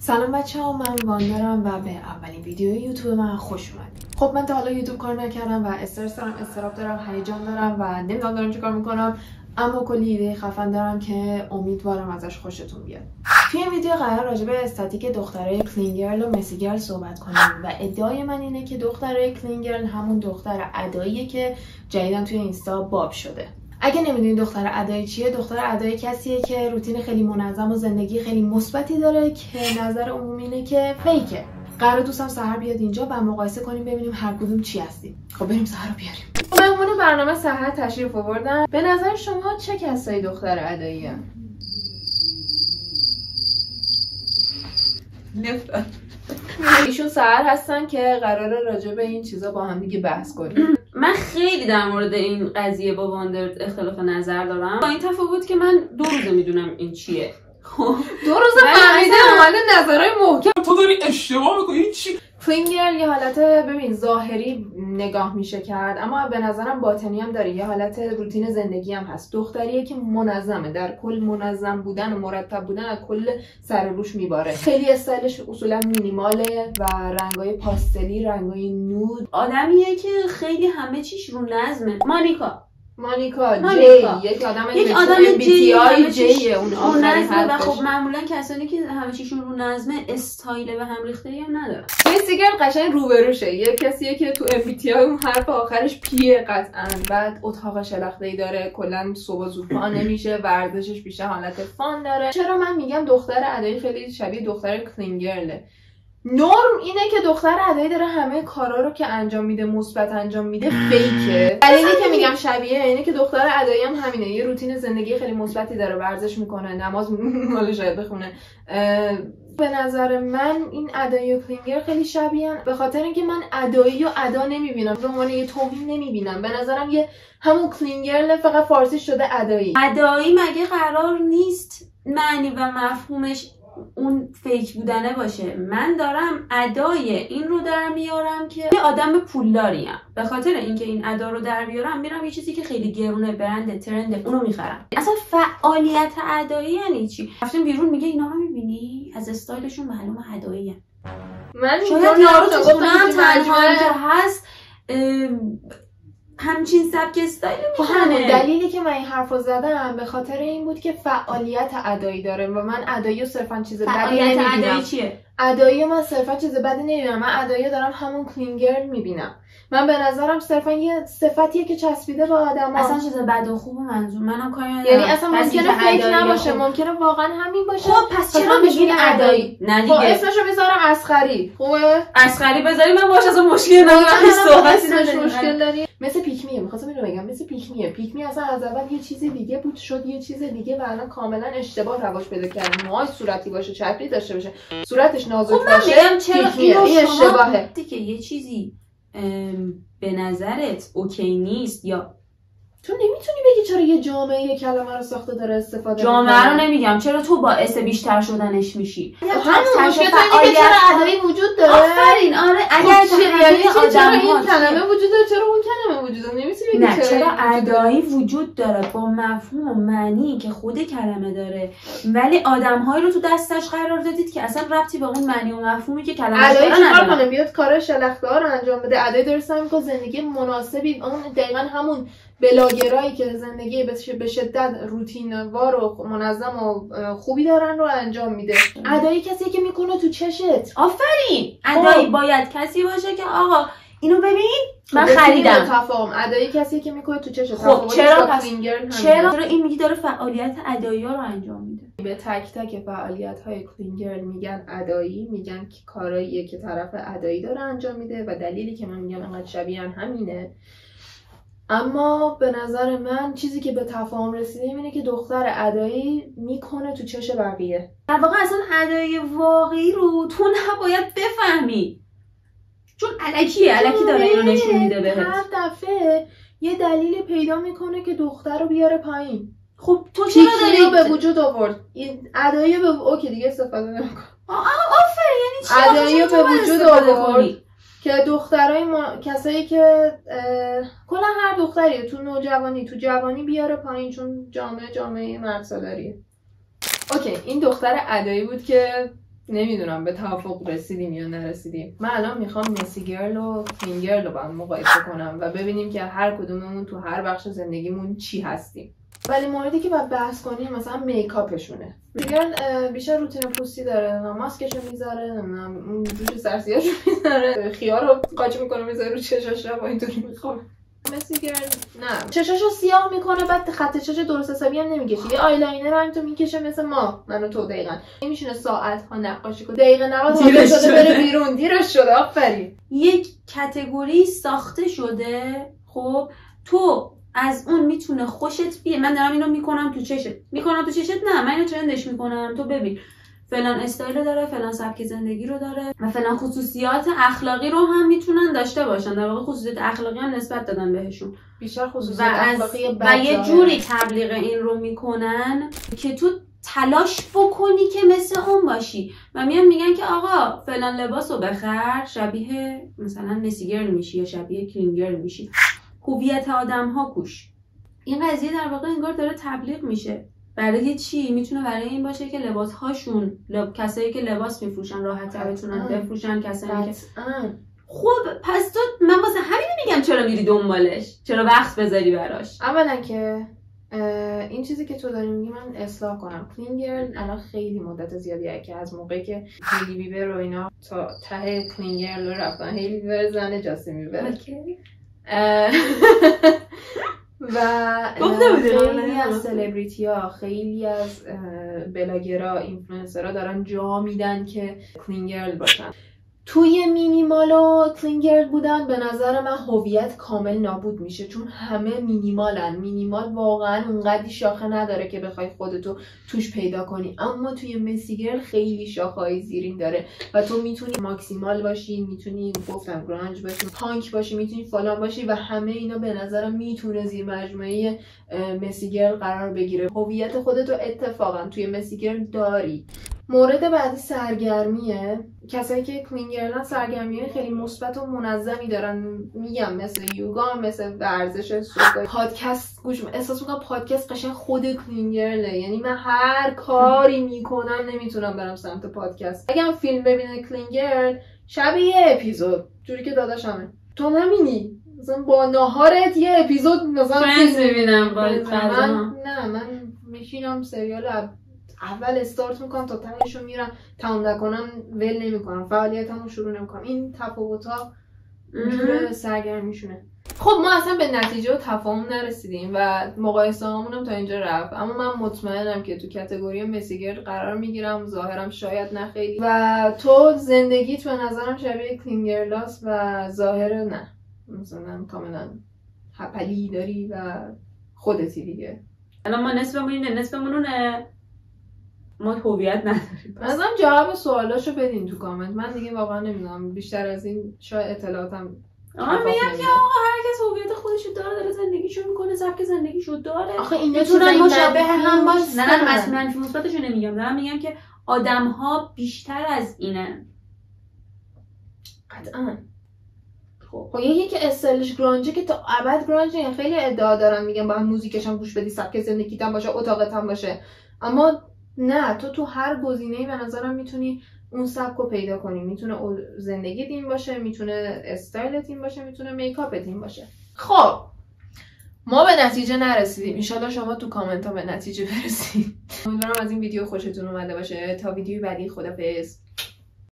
سلام بچه‌ها، من واندارم و به اولین ویدیو یوتیوب من خوش اومدید. خب من تا حالا یوتیوب کار نکردم و استرس دارم، اضطراب دارم، هیجان دارم و نمیدونم دارم چیکار میکنم، اما کلی ایده خفن دارم که امیدوارم ازش خوشتون بیاد. توی این ویدیو قرار راجع به استاتیک دخترای کلین گرل و مسی گرل صحبت کنیم و ادعای من اینه که دخترای کلین گرل همون دختر اداییه که جدیداً توی اینستا باب شده. اگه نمیدونید دختر ادایی چیه، دختر ادایی کسیه که روتین خیلی منظم و زندگی خیلی مثبتی داره که نظر عمومی اینه که فیکه. قرار دوستم سحر بیاد اینجا و مقایسه کنیم ببینیم هر کدوم چی هستیم. خب بریم سحر رو بیاریم. مهمون برنامه سحر تشریف آوردن. به نظر شما چه کسایی دختر ادایی ان؟ نفرت. ایشون سحر هستن که قراره راجع به این چیزا با هم دیگه بحث کنیم. من خیلی در مورد این قضیه با واندر اختلاف نظر دارم. با این تفاوت که من 2 روزه میدونم این چیه. خب 2 روزه فهمیده اومده نظرهای محکم. تو داری اشتباه میکنی. این چی؟ کلین گرل یه حالت ببین ظاهری نگاه میشه کرد، اما به نظرم باطنی هم داره. یه حالت روتین زندگی هم هست. دختریه که منظمه، در کل منظم بودن و مرتب بودن از کل سر روش میباره. خیلی استایلش اصولا مینیماله و رنگای پاستلی، رنگای نود. آدمیه که خیلی همه چیش رو نظمه. مانیکا یک آدم جیه اون آخرین حرفش. و خب معمولا کسانی که همه چیشون رو نظمه استایل و هم ریخته‌ای هم نداره. مسی گرل قشنگ روبروشه. یه کسیه که تو MBTI اون حرف آخرش پیه قطعاً. بعد اتاق شلخته‌ای داره، کلا صبح زود پا نمیشه، ورزشش بیشتر حالت فان داره. چرا من میگم دختر ادایی خیلی شبیه دختر کلین گرله؟ نرم اینه که دختر ادایی داره همه کارا رو که انجام میده مثبت انجام میده فیکه. دلیلی که میگم شبیه اینه که دختر ادایی هم همینه، یه روتین زندگی خیلی مثبتی داره، ورزش میکنه، نماز مال شاید بخونه. به نظر من این ادایی و کلین گرل خیلی شبیهن، به خاطر اینکه من ادایی و ادا نمیبینم، به عنوان یه توهین نمیبینم. به نظرم یه همون کلین گرل فقط فارسی شده ادایی. ادایی مگه قرار نیست معنی و مفهومش اون فیک بودنه باشه؟ من دارم ادای این رو در میارم که یه آدم پولداریم. به خاطر اینکه این ادا رو در بیارم میرم یه چیزی که خیلی گرونه، برند، ترند، اونو میخرم. اصلا فعالیت ادایی یعنی چی؟ رفتیم بیرون میگه اینا رو میبینی از استایلشون معلومه اداییه. من شاید یارو تو خونه هم تنها که هست همچین سبک استایل میکنه. دلیلی که من این حرفو زدم به خاطر این بود که فعالیت ادایی داره و من ادایی رو صرفا چیز بدی نمیبینم. فعالیت ادایی چیه؟ ادایی من صرفا چیز بدی نمیبینم. من ادایی دارم همون کلین گرل میبینم. من به نظرم صرفا یه صفتیه که چسبیده به آدما. اصلا چیز بد و خوب منظور منم کاری ندارم. یعنی اصلا ممکنه فیک نباشه، ممکنه واقعا همین باشه. خب پس چرا میگین ادایی؟ نه دیگه. خب اسمشو میذارم اسخری. خوبه؟ اسخری بذاری من باهاش اصلا مشکل ندارم. صحبتی مشکل داری؟ مثل پیکمیه. می‌خواستم اینو بگم مثل پیکمیه. پیکمی اصلا از اول یه چیز دیگه بود، شد یه چیز دیگه و الان کاملا اشتباه رواج پیدا کرده. موهای صورتی باشه، چپری داشته باشه، صورتش نازک باشه. چرا این اشتباهه؟ که یه چیزی به نظرت اوکی نیست یا تو نمیتونی بگی چرا یه جامعه یه کلمه رو ساخته داره استفاده میکنه. جامعه رو نمیگم، چرا تو باعث بیشتر شدنش میشی؟ همون مشکل اینه که چرا ادایی وجود داره. آفرین. آره اگر چرا این کلمه وجود داره چرا اون کلمه وجود داره نمیتونی بگی چرا ادایی وجود داره با مفهوم و معنی که خود کلمه داره، ولی آدم‌هایی رو تو دستش قرار دادید که اصلا ربطی به اون معنی و مفهومی که کلمه ادایی چیکار کنه؟ بیاد کار شلخته‌ها رو انجام بده. ادایی درست میگه زندگی مناسبی، اون دقیقاً همون بلاگرایی که زندگی به شدت روتینوار و منظم و خوبی دارن رو انجام میده. ادایی کسی که میکنه تو چشت. آفرین. ادایی باید کسی باشه که آقا اینو ببین من خریدم. تفاهم. ادایی کسی که میکنه تو چشت. خب چرا این میگی داره فعالیت ادایی ها رو انجام میده؟ به تک تک فعالیت های کلین گرل میگن ادایی، میگن که کاراییه که طرف ادایی داره انجام میده و دلیلی که من میگم انقدر شبیه همینه. اما به نظر من چیزی که به تفاهم رسیدیم اینه که دختر ادایی میکنه تو چش بقیه. در واقع اصلا ادایی واقعی رو تو نباید بفهمی، چون الکی داره اینو نشون میده بهت. هر دفعه یه دلیلی پیدا میکنه که دختر رو بیاره پایین. خب تو چرا داری به وجود آورد؟ این ادایی به اوکی دیگه استفاده نمیکنه. آفرین. یعنی چی؟ ادایی به وجود آورد که دخترای کسایی که کلا هر دختری تو نوجوانی تو جوانی بیاره پایین، چون جامعه مرد سالاریه. اوکی این دختر ادایی بود که نمیدونم به توافق رسیدیم یا نرسیدیم. من الان میخوام مسی گرل و کلین گرل رو با هم مقایسه کنم و ببینیم که هر کدوممون تو هر بخش زندگیمون چی هستیم. ولی موردی که باید بحث کنیم مثلا میکاپشونه. گرل بیشتر روتین پوستی داره، ماسکشو میذاره، نمیدونم اون روش سرسیاشو میذاره، خیار رو قاچ میکنه میذاره رو چشاش با اینطوری میخوام. مسی گرل نه، چشاشو سیاه میکنه بعد خط چش درست حسابی هم نمیکشه، یه آیلاینر هم تو میکشه مثل ما، من و تو دقیقاً. میشونه ساعت ها نقاشی کنه، دقیقه 90 حالا شده بره بیرون، دیرش شده. آفرین. یک کاتگوری ساخته شده. خب تو از اون میتونه خوشت بیاد. من دارم اینو میکنم تو چشت، نه من اینو ترندش میکنم، تو ببین فلان استایل رو داره، فلان سبک زندگی رو داره و فلان خصوصیات اخلاقی رو هم میتونن داشته باشن. در واقع خصوصیات اخلاقی هم نسبت دادن بهشون، بیشتر خصوصیات اخلاقی و یه جوری تبلیغ این رو میکنن که تو تلاش بکنی که مثل اون باشی و میگن که آقا فلان لباس رو بخر شبیه مثلا مسی گرل میشی یا شبیه کلین گرل میشی، هویت آدم ها کوش. این قضیه در واقع انگار داره تبلیغ میشه. برای چی؟ میتونه برای این باشه که لباس هاشون کسایی که لباس میفروشن راحت تر بتونن بفروشن، کسایی که خب پس تو من واسه همین میگم چرا میری دنبالش، چرا وقت بذاری براش. اولا که این چیزی که تو داری میگی من اصلاح کنم. کلین گرل الان خیلی مدت زیادیه که از موقعی که هیلی بیبر و اینا تا ته کلین گرل رفتن. هیلی بیبر زن جاستین بیبر و خیلی از سلبریتی ها، خیلی از بلاگرها، اینفلوئنسرها دارن جا میدن که کلین گرل باشن. توی مینیمال و کلین گرل بودن به نظر من هویت کامل نابود میشه، چون همه مینیمالن. مینیمال واقعا اونقدی شاخه نداره که بخوای خودتو توش پیدا کنی، اما توی مسی گرل خیلی شاخه‌های زیرین داره و تو میتونی ماکسیمال باشی، میتونی گفتم گرانج باشی، پانک باشی، میتونی فلان باشی و همه اینا به نظرم میتونه زیر مجموعه مسی گرل قرار بگیره. هویت خودتو اتفاقا توی مسی گرل داری. مورد بعدی سرگرمیه. کسایی که کلین گرلن سرگرمی خیلی مثبت و منظمی دارن، میگم مثل یوگا، مثل ورزش، پادکست گوش میدن. احساس میکنم پادکست قشنگ خود کلین گرله. یعنی من هر کاری میکنم نمیتونم برم سمت پادکست. اگه فیلم ببینه کلین گرل شب یه اپیزود، جوری که داداشمه تو نمینی مثلا با ناهارت یه اپیزود مثلا فرندز میبینم با من میشینم سریال اول استارت میکنم تا تهشو میرم، تمام نکنم ول نمیکنم، فعالیتمو شروع نمیکنم. این تفاوت‌ها جور سرگرمیشونه. خب ما اصلا به نتیجه و تفاهم نرسیدیم و مقایسه هامونم تا اینجا رفت، اما من مطمئنم که تو کاتگوری مسی گرل قرار میگیرم، ظاهرم شاید نه خیلی، و تو زندگیت به نظرم شبیه کلین گرلاست و ظاهر نه، مثلا کاملا هپلی داری و خودتی دیگه. الان ما نصفمونه ما هویت نداریم. مثلا جواب سوالاشو بدین تو کامنت. من دیگه واقعا نمیدونم بیشتر از این شاید اطلاعاتم. میگم که آقا هر کس هویت خودشو داره زندگیشو میکنه، سبک زندگیشو داره. آخه اینا میتونن مشابه هم باشه. نه منفی مثبتشو نمیگم. دارم میگم که آدم‌ها بیشتر از اینن. قطعاً. خب یکی که استایلش گرانجه که تا ابد گرانجه، خیلی ادعا دارن میگن با هم موزیکش هم گوش بدی، سبک زندگیت هم باشه، اتاقت هم باشه، اما نه، تو هر گزینه‌ای به نظرم میتونی اون سبک رو پیدا کنی. میتونه زندگیت این باشه، میتونه استایلت این باشه، میتونه میکاپت این باشه. خب ما به نتیجه نرسیدیم، انشالله شما تو کامنت ها به نتیجه برسید. امیدوارم از این ویدیو خوشتون اومده باشه. تا ویدیو بعدی، خدافظ.